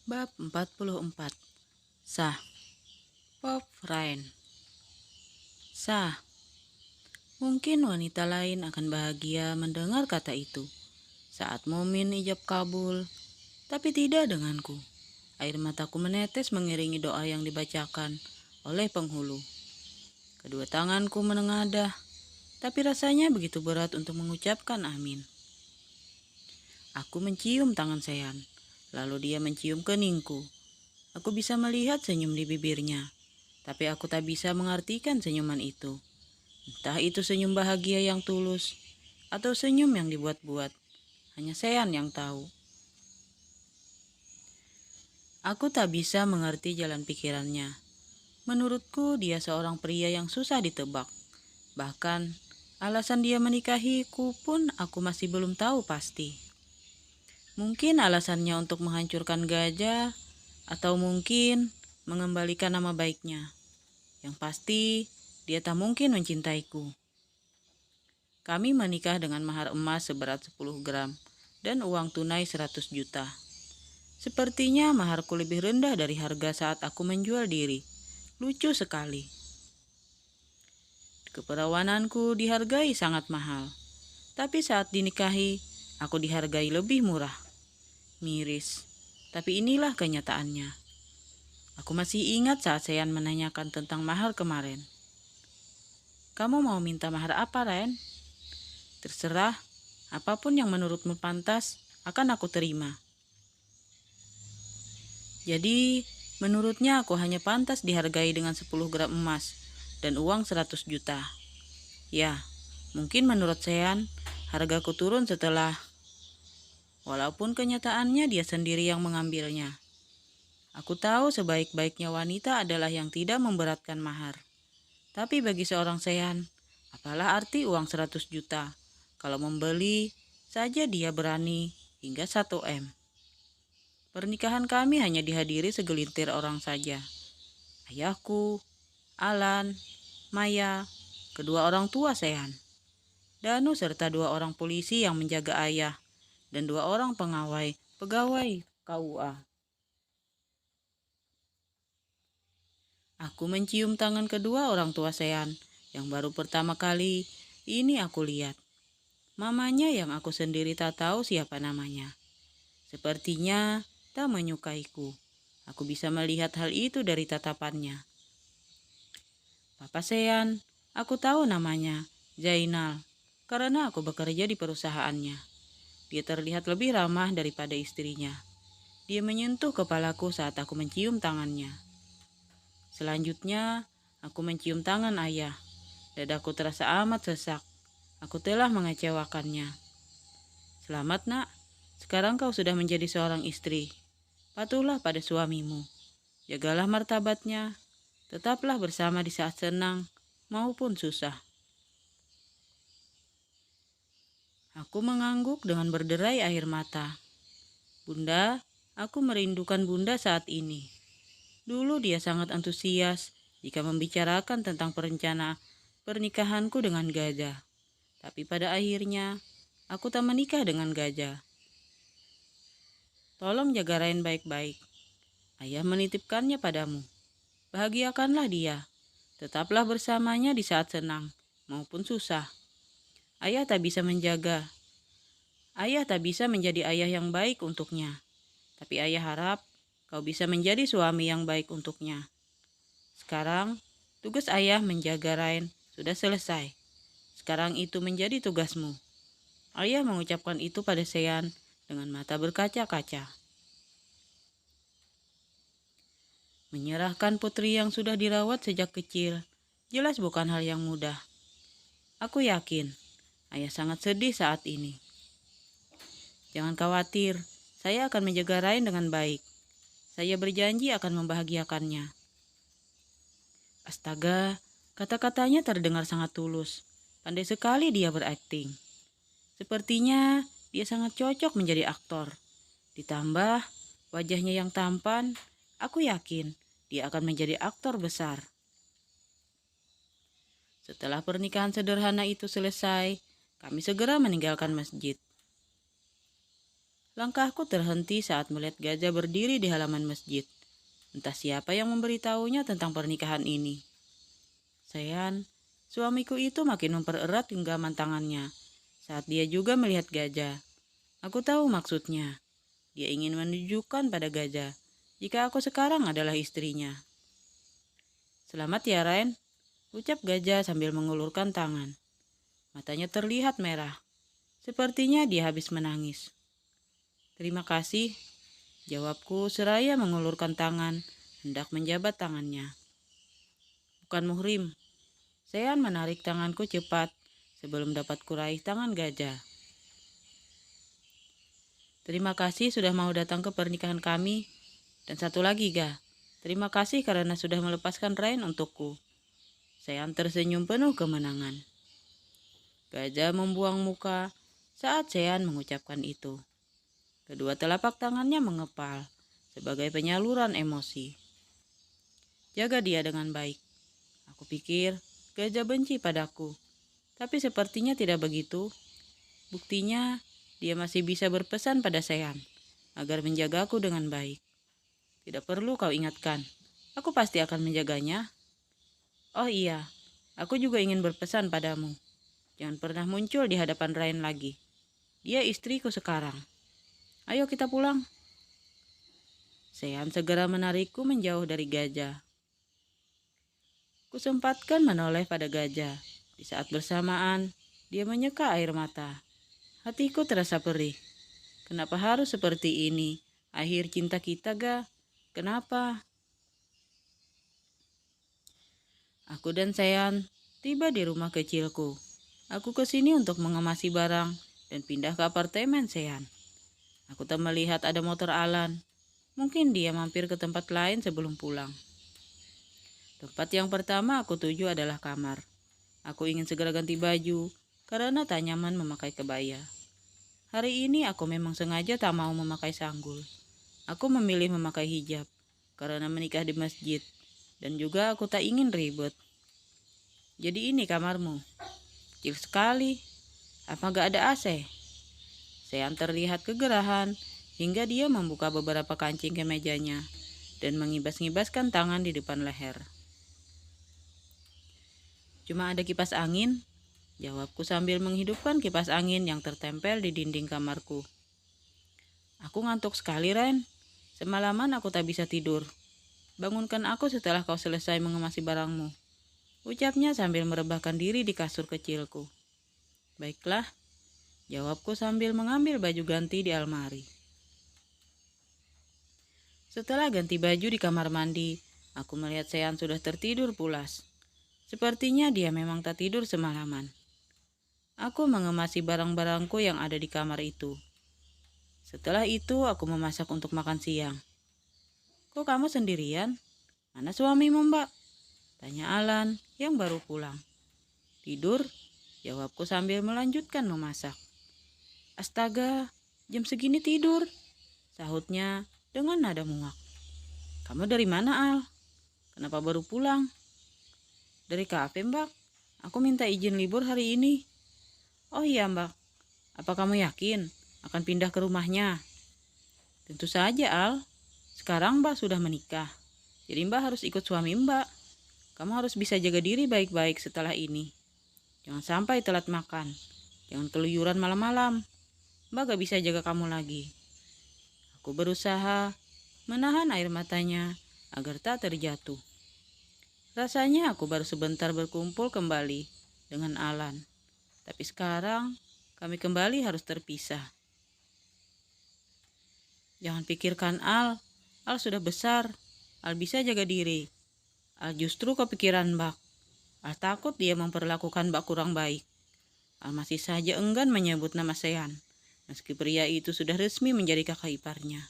Bab 44. Sah. Pop Ryan. Sah. Mungkin wanita lain akan bahagia mendengar kata itu saat momen ijab kabul, tapi tidak denganku. Air mataku menetes mengiringi doa yang dibacakan oleh penghulu. Kedua tanganku menengadah, tapi rasanya begitu berat untuk mengucapkan amin. Aku mencium tangan Sean, lalu dia mencium keningku. Aku bisa melihat senyum di bibirnya, tapi aku tak bisa mengartikan senyuman itu. Entah itu senyum bahagia yang tulus, atau senyum yang dibuat-buat. Hanya Sean yang tahu. Aku tak bisa mengerti jalan pikirannya. Menurutku dia seorang pria yang susah ditebak. Bahkan, alasan dia menikahiku pun aku masih belum tahu pasti. Mungkin alasannya untuk menghancurkan gajah, atau mungkin mengembalikan nama baiknya. Yang pasti, dia tak mungkin mencintaiku. Kami menikah dengan mahar emas seberat 10 gram dan uang tunai 100 juta. Sepertinya maharku lebih rendah dari harga saat aku menjual diri. Lucu sekali. Keperawananku dihargai sangat mahal. Tapi saat dinikahi, aku dihargai lebih murah. Miris. Tapi inilah kenyataannya. Aku masih ingat saat Sean menanyakan tentang mahar kemarin. Kamu mau minta mahar apa, Ren? Terserah, apapun yang menurutmu pantas akan aku terima. Jadi, menurutnya aku hanya pantas dihargai dengan 10 gram emas dan uang 100 juta. Ya, mungkin menurut Sean, hargaku turun setelah, walaupun kenyataannya dia sendiri yang mengambilnya. Aku tahu sebaik-baiknya wanita adalah yang tidak memberatkan mahar. Tapi bagi seorang Sean, apalah arti uang 100 juta? Kalau membeli saja dia berani hingga 1 M. Pernikahan kami hanya dihadiri segelintir orang saja. Ayahku, Alan, Maya, kedua orang tua Sean, Danu serta 2 orang polisi yang menjaga ayah, dan 2 orang pegawai KUA. Aku mencium tangan kedua orang tua Sean, yang baru pertama kali ini aku lihat. Mamanya yang aku sendiri tak tahu siapa namanya. Sepertinya tak menyukaiku. Aku bisa melihat hal itu dari tatapannya. Papa Sean, aku tahu namanya, Zainal, karena aku bekerja di perusahaannya. Dia terlihat lebih ramah daripada istrinya. Dia menyentuh kepalaku saat aku mencium tangannya. Selanjutnya, aku mencium tangan ayah. Dadaku terasa amat sesak. Aku telah mengecewakannya. Selamat nak, sekarang kau sudah menjadi seorang istri. Patuhlah pada suamimu. Jagalah martabatnya. Tetaplah bersama di saat senang maupun susah. Aku mengangguk dengan berderai air mata. Bunda, aku merindukan Bunda saat ini. Dulu dia sangat antusias jika membicarakan tentang perencana pernikahanku dengan gajah. Tapi pada akhirnya, aku tak menikah dengan gajah. Tolong jaga Rain baik-baik. Ayah menitipkannya padamu. Bahagiakanlah dia. Tetaplah bersamanya di saat senang maupun susah. Ayah tak bisa menjaga. Ayah tak bisa menjadi ayah yang baik untuknya. Tapi ayah harap kau bisa menjadi suami yang baik untuknya. Sekarang, tugas ayah menjaga Rain sudah selesai. Sekarang itu menjadi tugasmu. Ayah mengucapkan itu pada Sean dengan mata berkaca-kaca. Menyerahkan putri yang sudah dirawat sejak kecil, jelas bukan hal yang mudah. Aku yakin, ayah sangat sedih saat ini. Jangan khawatir, saya akan menjaga Rain dengan baik. Saya berjanji akan membahagiakannya. Astaga, kata-katanya terdengar sangat tulus. Pandai sekali dia berakting. Sepertinya dia sangat cocok menjadi aktor. Ditambah wajahnya yang tampan, aku yakin dia akan menjadi aktor besar. Setelah pernikahan sederhana itu selesai, kami segera meninggalkan masjid. Langkahku terhenti saat melihat gajah berdiri di halaman masjid. Entah siapa yang memberitahunya tentang pernikahan ini. Sean, suamiku itu makin mempererat genggaman tangannya saat dia juga melihat gajah. Aku tahu maksudnya. Dia ingin menunjukkan pada gajah jika aku sekarang adalah istrinya. Selamat ya, Ren, ucap gajah sambil mengulurkan tangan. Matanya terlihat merah. Sepertinya dia habis menangis. Terima kasih, jawabku seraya mengulurkan tangan, hendak menjabat tangannya. Bukan muhrim. Sean menarik tanganku cepat sebelum dapat kuraih tangan gajah. Terima kasih sudah mau datang ke pernikahan kami. Dan satu lagi, Ga. Terima kasih karena sudah melepaskan Rain untukku. Sean tersenyum penuh kemenangan. Gajah membuang muka saat Sean mengucapkan itu. Kedua telapak tangannya mengepal sebagai penyaluran emosi. Jaga dia dengan baik. Aku pikir gajah benci padaku. Tapi sepertinya tidak begitu. Buktinya, dia masih bisa berpesan pada Sean agar menjagaku dengan baik. Tidak perlu kau ingatkan. Aku pasti akan menjaganya. Oh iya, aku juga ingin berpesan padamu. Jangan pernah muncul di hadapan Ryan lagi. Dia istriku sekarang. Ayo kita pulang. Sean segera menarikku menjauh dari gajah. Kusempatkan menoleh pada gajah. Di saat bersamaan, dia menyeka air mata. Hatiku terasa perih. Kenapa harus seperti ini? Akhir cinta kita, Ga. Kenapa? Aku dan Sean tiba di rumah kecilku. Aku kesini untuk mengemasi barang dan pindah ke apartemen Sean. Aku tak melihat ada motor Alan. Mungkin dia mampir ke tempat lain sebelum pulang. Tempat yang pertama aku tuju adalah kamar. Aku ingin segera ganti baju karena tak nyaman memakai kebaya. Hari ini aku memang sengaja tak mau memakai sanggul. Aku memilih memakai hijab karena menikah di masjid. Dan juga aku tak ingin ribet. Jadi ini kamarmu. Kecil sekali. Apa gak ada AC? Sean terlihat kegerahan hingga dia membuka beberapa kancing kemejanya dan mengibas-ngibaskan tangan di depan leher. Cuma ada kipas angin, jawabku sambil menghidupkan kipas angin yang tertempel di dinding kamarku. Aku ngantuk sekali, Ren. Semalaman aku tak bisa tidur. Bangunkan aku setelah kau selesai mengemasi barangmu, ucapnya sambil merebahkan diri di kasur kecilku. Baiklah, jawabku sambil mengambil baju ganti di almari. Setelah ganti baju di kamar mandi, aku melihat Sean sudah tertidur pulas. Sepertinya dia memang tak tidur semalaman. Aku mengemasi barang-barangku yang ada di kamar itu. Setelah itu, aku memasak untuk makan siang. Kok kamu sendirian? Mana suamimu, Mbak? Tanya Alan yang baru pulang. Tidur? Jawabku sambil melanjutkan memasak. Astaga, jam segini tidur? Sahutnya dengan nada muak. Kamu dari mana, Al? Kenapa baru pulang? Dari kafe, Mbak. Aku minta izin libur hari ini. Oh iya, Mbak. Apa kamu yakin akan pindah ke rumahnya? Tentu saja, Al. Sekarang Mbak sudah menikah. Jadi Mbak harus ikut suami Mbak. Kamu harus bisa jaga diri baik-baik setelah ini. Jangan sampai telat makan. Jangan keluyuran malam-malam. Mbak gak bisa jaga kamu lagi. Aku berusaha menahan air matanya agar tak terjatuh. Rasanya aku baru sebentar berkumpul kembali dengan Alan. Tapi sekarang kami kembali harus terpisah. Jangan pikirkan Al. Al sudah besar. Al bisa jaga diri. Al justru kepikiran Mbak. Al takut dia memperlakukan Mbak kurang baik. Al masih saja enggan menyebut nama Sean, meski pria itu sudah resmi menjadi kakak iparnya.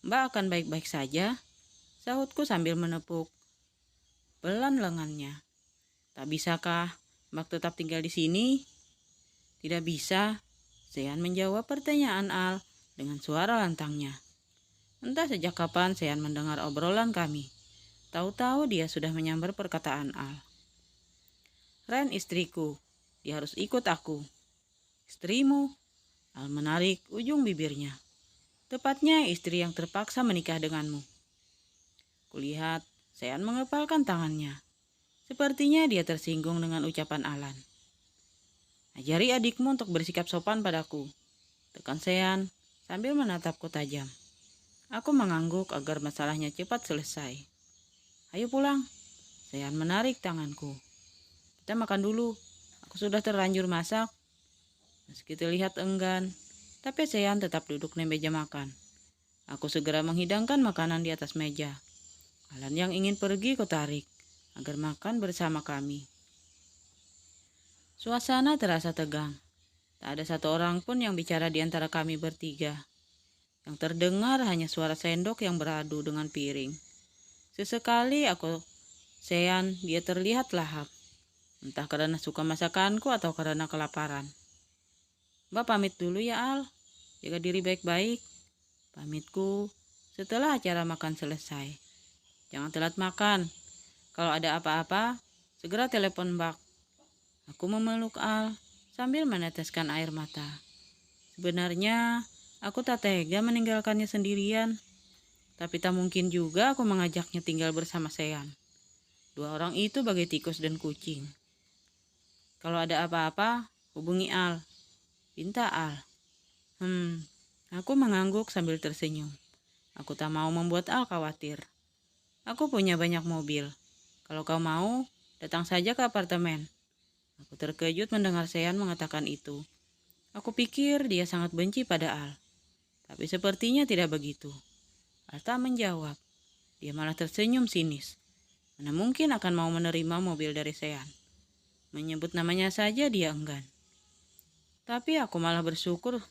Mbak akan baik-baik saja, sahutku sambil menepuk pelan lengannya. Tak bisakah Mbak tetap tinggal di sini? Tidak bisa, Sean menjawab pertanyaan Al dengan suara lantangnya. Entah sejak kapan Sean mendengar obrolan kami. Tahu-tahu dia sudah menyambar perkataan Al. Ren istriku, dia harus ikut aku. Istrimu? Al menarik ujung bibirnya. Tepatnya istri yang terpaksa menikah denganmu. Kulihat Sean mengepalkan tangannya. Sepertinya dia tersinggung dengan ucapan Alan. Ajari adikmu untuk bersikap sopan padaku, tekan Sean sambil menatapku tajam. Aku mengangguk agar masalahnya cepat selesai. Ayo pulang. Sean menarik tanganku. Kita makan dulu. Aku sudah terlanjur masak. Meski terlihat enggan, tapi Sean tetap duduk di meja makan. Aku segera menghidangkan makanan di atas meja. Alan yang ingin pergi kutarik agar makan bersama kami. Suasana terasa tegang. Tak ada satu orang pun yang bicara di antara kami bertiga. Yang terdengar hanya suara sendok yang beradu dengan piring. Sesekali Sean, dia terlihat lahap. Entah karena suka masakanku atau karena kelaparan. Mbak pamit dulu ya Al. Jaga diri baik-baik. Pamitku setelah acara makan selesai. Jangan telat makan. Kalau ada apa-apa, segera telepon Mbak. Aku memeluk Al sambil meneteskan air mata. Sebenarnya, aku tak tega meninggalkannya sendirian. Tapi tak mungkin juga aku mengajaknya tinggal bersama Sean. Dua orang itu bagai tikus dan kucing. Kalau ada apa-apa, hubungi Al. Pinta Al. Aku mengangguk sambil tersenyum. Aku tak mau membuat Al khawatir. Aku punya banyak mobil. Kalau kau mau, datang saja ke apartemen. Aku terkejut mendengar Sean mengatakan itu. Aku pikir dia sangat benci pada Al. Tapi sepertinya tidak begitu. Al tak menjawab. Dia malah tersenyum sinis. Mana mungkin akan mau menerima mobil dari Sean. Menyebut namanya saja dia enggan. Tapi aku malah bersyukur.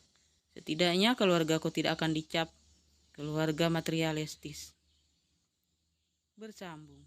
Setidaknya keluargaku tidak akan dicap keluarga materialistis. Bersambung.